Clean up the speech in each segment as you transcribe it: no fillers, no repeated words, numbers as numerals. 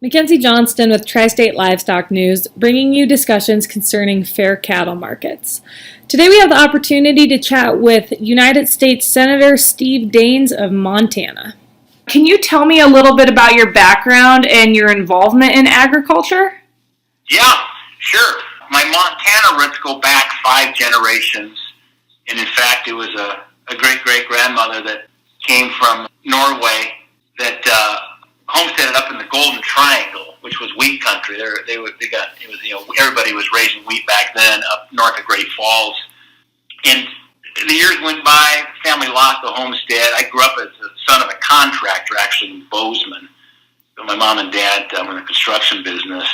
Mackenzie Johnston with Tri-State Livestock News, bringing you discussions concerning fair cattle markets. Today we have the opportunity to chat with United States Senator Steve Daines of Montana. Can you tell me a little bit about your background and your involvement in agriculture? Yeah, sure. My Montana roots go back 5 generations, and in fact it was a great-great-grandmother that came from Norway that homesteaded up in the Golden Triangle, which was wheat country. Everybody was raising wheat back then up north of Great Falls. And the years went by, the family lost the homestead. I grew up as the son of a contractor, actually in Bozeman. So my mom and dad were in the construction business.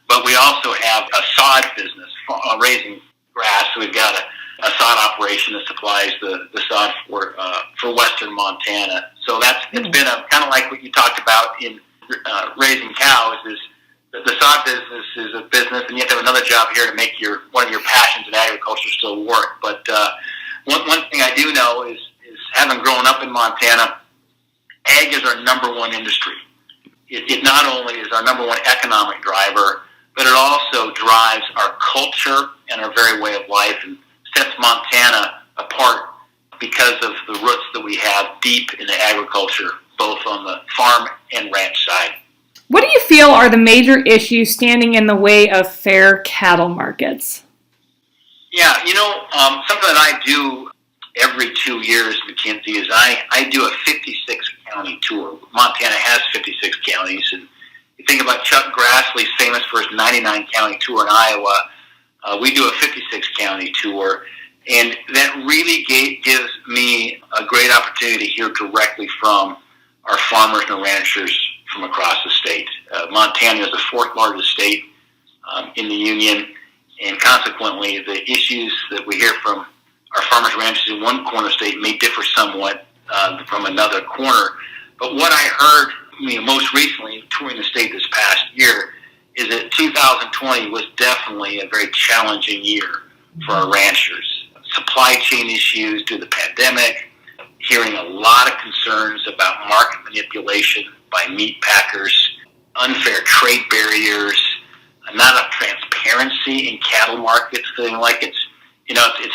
But we also have a sod business, raising grass. So we've got a sod operation that supplies the sod for western Montana. So it's been kind of like what you talked about in raising cows. Is the sod business is a business, and you have to have another job here to make one of your passions in agriculture still work. But one thing I do know is having grown up in Montana, ag is our number one industry. It not only is our number one economic driver, but it also drives our culture and our very way of life, and sets Montana apart because of the roots that we have deep in the agriculture, both on the farm and ranch side. What do you feel are the major issues standing in the way of fair cattle markets? Yeah, something that I do every 2 years, Mackenzie, is I do a 56-county tour. Montana has 56 counties, and you think about Chuck Grassley's famous for his 99-county tour in Iowa. We do a 56-county tour, and that really gives me a great opportunity to hear directly from our farmers and ranchers from across the state. Montana is the 4th largest state in the union, and consequently the issues that we hear from our farmers and ranchers in one corner of the state may differ somewhat from another corner. But what I heard most recently touring the state this past year is that 2020 was definitely a very challenging year for our ranchers. Supply chain issues due to the pandemic, hearing a lot of concerns about market manipulation by meat packers, unfair trade barriers, not enough transparency in cattle markets, feeling like it's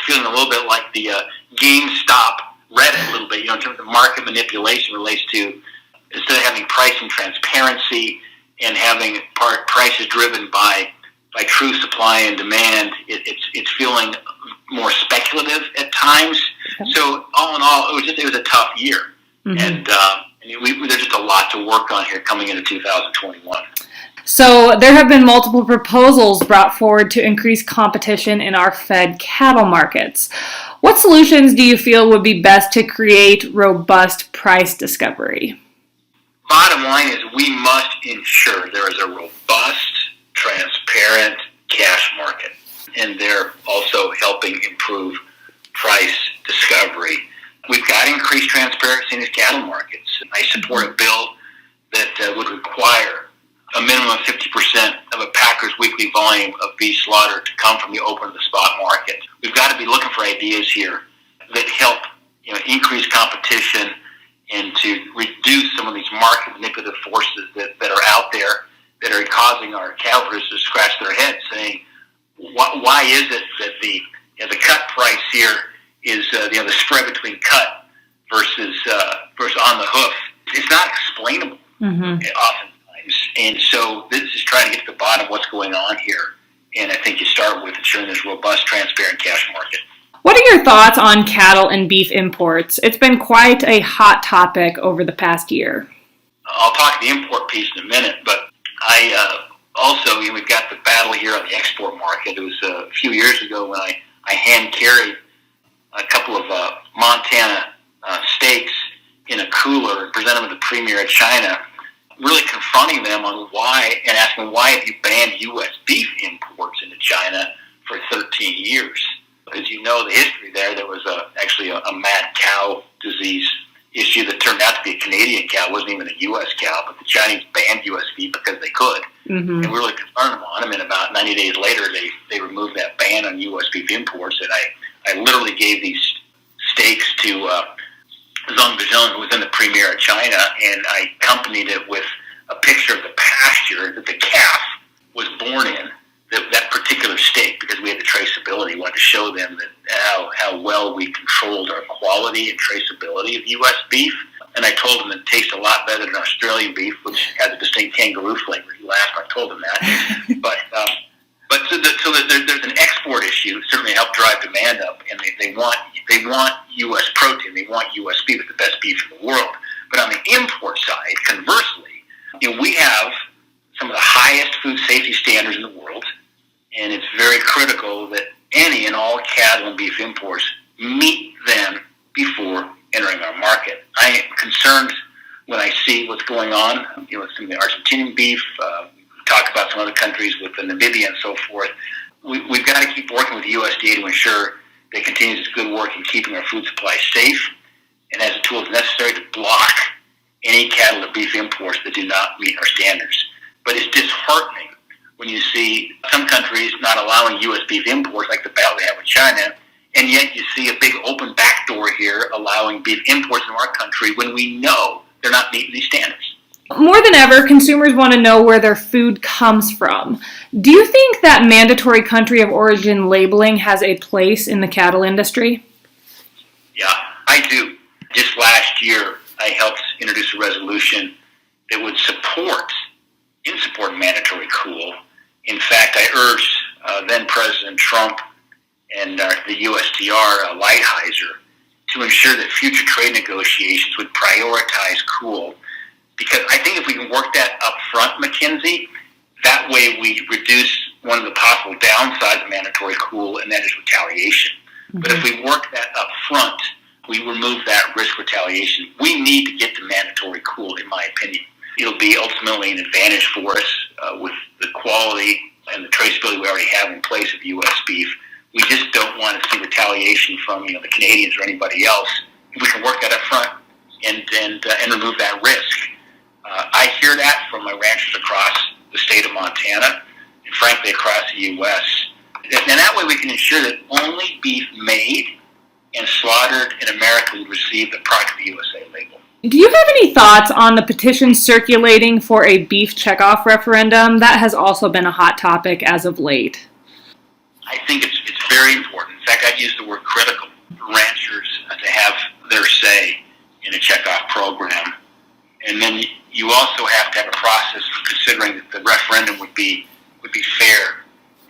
feeling a little bit like the GameStop Reddit a little bit, in terms of market manipulation relates to, instead of having pricing transparency and having prices driven by true supply and demand, it's feeling more speculative at times. Okay. So all in all, it was a tough year, and there's just a lot to work on here coming into 2021. So there have been multiple proposals brought forward to increase competition in our fed cattle markets. What solutions do you feel would be best to create robust price discovery? Bottom line is we must ensure there is a robust, transparent cash market, and they're also helping improve price discovery. We've got to increase transparency in these cattle markets. I support a bill that would require a minimum of 50% of a packer's weekly volume of beef slaughter to come from the open to the spot market. We've got to be looking for ideas here that help increase competition and to reduce some of these market manipulative forces that are out there that are causing our cattle producers to scratch their heads, saying, why is it that the cut price here is the spread between cut versus on the hoof? It's not explainable oftentimes, and so this is trying to get to the bottom of what's going on here. And I think you start with ensuring there's a robust, transparent cash market. What are your thoughts on cattle and beef imports? It's been quite a hot topic over the past year. I'll talk the import piece in a minute, but also, we've got the battle here on the export market. It was a few years ago when I hand carried a couple of Montana steaks in a cooler and presented them to the premier of China, really confronting them on why, and asking why have you banned U.S. beef imports into China for 13 years? As you know, the history there was actually a mad cow disease issue that turned out to be a Canadian cow. It wasn't even a U.S. cow, but the Chinese banned U.S. beef because they could. And we really confronted them on them, and about 90 days later, they removed that ban on U.S. beef imports, and I literally gave these steaks to Zhang Bezheng, who was in the premier of China, and I accompanied it with a picture of the pasture last year that the calf was born in that particular state because we had the traceability. We wanted to show them that how well we controlled our quality and traceability of U.S. beef. And I told them it tastes a lot better than Australian beef, which has a distinct kangaroo flavor. He laughed when I told him that. But there's an export issue. Certainly helped drive demand up, and they want U.S. protein. They want U.S. beef. It's the best beef in the world. But on the import side, conversely, we have some of the highest food safety standards in the world, and it's very critical that any and all cattle and beef imports meet them before entering our market. I am concerned when I see what's going on, with some of the Argentinian beef. Talk about some other countries with Namibia and so forth. We've got to keep working with the USDA to ensure they continue this good work in keeping our food supply safe and has the tools necessary to block any cattle or beef imports that do not meet our standards. But it's disheartening when you see some countries not allowing U.S. beef imports like the battle they have with China, and yet you see a big open back door here allowing beef imports in our country when we know they're not meeting these standards. More than ever, consumers want to know where their food comes from. Do you think that mandatory country of origin labeling has a place in the cattle industry? Yeah, I do. Just last year, I helped introduce a resolution that would support of mandatory MCOOL. In fact, I urged then President Trump and the USTR, Lighthizer, to ensure that future trade negotiations would prioritize MCOOL. Because I think if we can work that up front, Mackenzie, that way we reduce one of the possible downsides of mandatory MCOOL, and that is retaliation. Mm-hmm. But if we work that up front, we remove that risk retaliation. We need to get to mandatory MCOOL, in my opinion. It'll be ultimately an advantage for us with the quality and the traceability we already have in place of U.S. beef. We just don't want to see retaliation from the Canadians or anybody else. If we can work that up front and remove that risk. I hear that from my ranchers across the state of Montana and frankly across the U.S. And that way we can ensure that only beef made and slaughtered in America will receive the Product of the USA label. Do you have any thoughts on the petition circulating for a beef checkoff referendum? That has also been a hot topic as of late. I think it's very important. In fact, I'd use the word critical for ranchers to have their say in a checkoff program. And then you also have to have a process considering that the referendum would be fair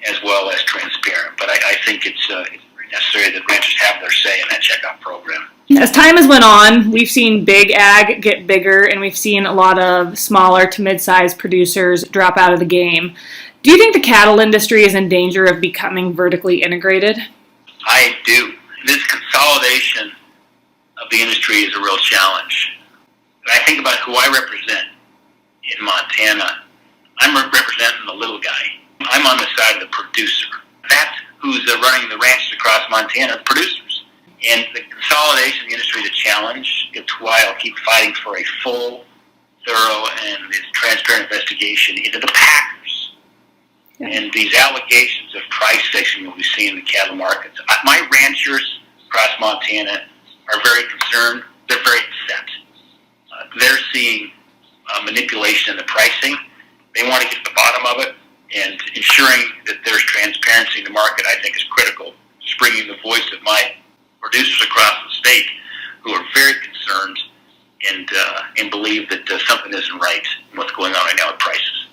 as well as transparent. But I think it's very necessary that ranchers have their say in that checkoff program. As time has went on, we've seen big ag get bigger, and we've seen a lot of smaller to mid-sized producers drop out of the game. Do you think the cattle industry is in danger of becoming vertically integrated? I do. This consolidation of the industry is a real challenge. When I think about who I represent in Montana, I'm representing the little guy. I'm on the side of the producer. That's who's running the ranches across Montana, the producers. And the consolidation of the industry is a challenge. It's why I'll keep fighting for a full, thorough, and transparent investigation into the packers. Yeah. And these allegations of price fixing that we see in the cattle markets. My ranchers across Montana are very concerned. They're very upset. They're seeing manipulation in the pricing. They want to get to the bottom of it, and ensuring that there's transparency in the market, I think, is critical. Just bringing the voice of my producers across the state who are very concerned and believe that something isn't right in what's going on right now with prices.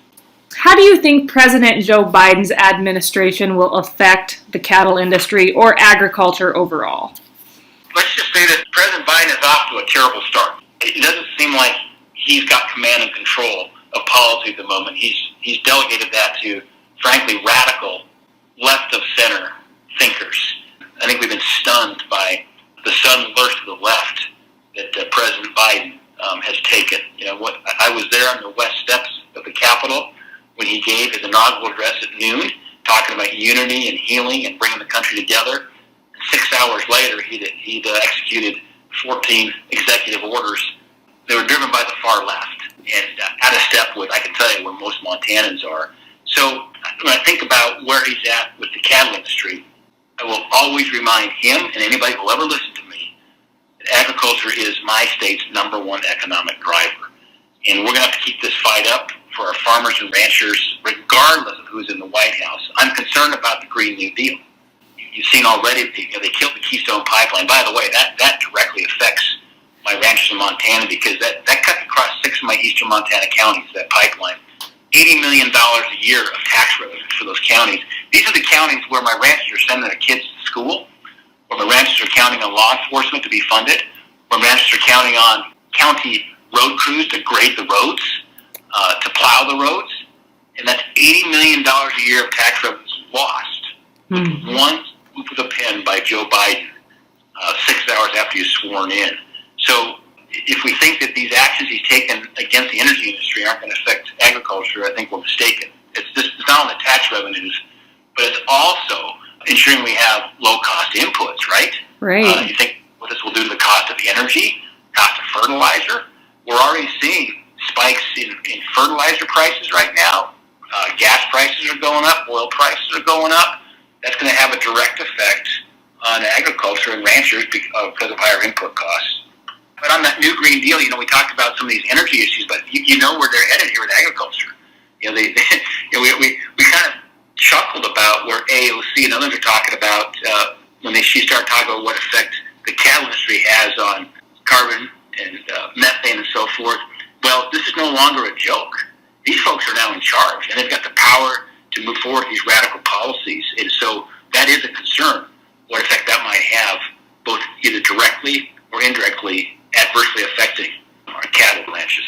How do you think President Joe Biden's administration will affect the cattle industry or agriculture overall? Let's just say that President Biden is off to a terrible start. It doesn't seem like he's got command and control of policy at the moment. He's delegated that to, frankly, radical left-of-center thinkers. I think we've been stunned by the sudden lurch to the left that President Biden has taken. I was there on the west steps of the Capitol when he gave his inaugural address at noon, talking about unity and healing and bringing the country together. 6 hours later, he'd executed 14 executive orders that were driven by the far left and out of step with, I can tell you, where most Montanans are. So when I think about where he's at with the cattle industry, I will always remind him and anybody who will ever listen to me that agriculture is my state's number one economic driver. And we're going to have to keep this fight up for our farmers and ranchers, regardless of who's in the White House. I'm concerned about the Green New Deal. You've seen already, they killed the Keystone Pipeline. By the way, that directly affects my ranchers in Montana because that cuts across 6 of my eastern Montana counties, that pipeline. $80 million a year of tax revenue for those counties. These are the counties where my ranchers are sending their kids to school, where my ranchers are counting on law enforcement to be funded, where ranchers are counting on county road crews to grade the roads, to plow the roads, and that's $80 million a year of tax revenues lost with one swoop of the pen by Joe Biden 6 hours after he's sworn in. So if we think that these actions he's taken against the energy industry aren't going to affect agriculture, I think we're mistaken. It's not only tax revenues, but it's also ensuring we have low-cost inputs, right? Right. You think what this will do to the cost of energy, cost of fertilizer? We're already seeing spikes in fertilizer prices right now. Gas prices are going up. Oil prices are going up. That's going to have a direct effect on agriculture and ranchers because of higher input costs. But on that new Green Deal, we talked about some of these energy issues, but you know where they're headed here with agriculture. We kind of chuckled about where AOC and others are talking about when she started talking about what effect the cattle industry has on carbon and methane and so forth. Well, this is no longer a joke. These folks are now in charge, and they've got the power to move forward these radical policies. And so that is a concern, what effect that might have, both either directly or indirectly adversely affecting our cattle ranches.